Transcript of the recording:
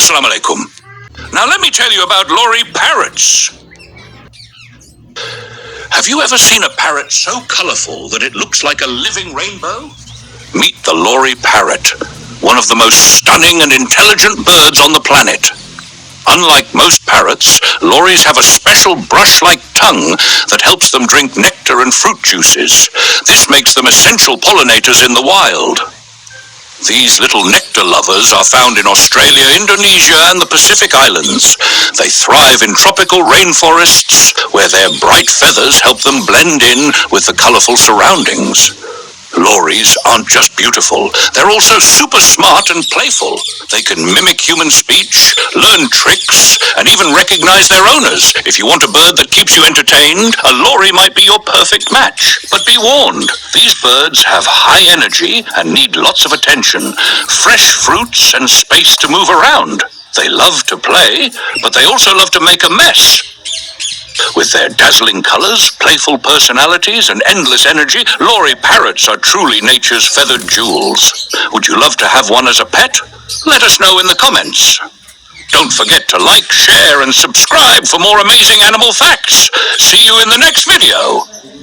Assalamu alaikum. Now let me tell you about Lori Parrots. Have you ever seen a parrot so colorful that it looks like a living rainbow? Meet the Lori Parrot, one of the most stunning and intelligent birds on the planet. Unlike most parrots, lories have a special brush-like tongue that helps them drink nectar and fruit juices. This makes them essential pollinators in the wild. These little nectar lovers are found in Australia, Indonesia, and the Pacific Islands. They thrive in tropical rainforests, where their bright feathers help them blend in with the colorful surroundings. Lories aren't just beautiful, they're also super smart and playful. They can mimic human speech, learn tricks, and even recognize their owners. If you want a bird that keeps you entertained, a lory might be your perfect match. But be warned, these birds have high energy and need lots of attention, fresh fruits, and space to move around. They love to play, but they also love to make a mess. With their dazzling colors, playful personalities, and endless energy, Lori Parrots are truly nature's feathered jewels. Would you love to have one as a pet? Let us know in the comments. Don't forget to like, share, and subscribe for more amazing animal facts. See you in the next video.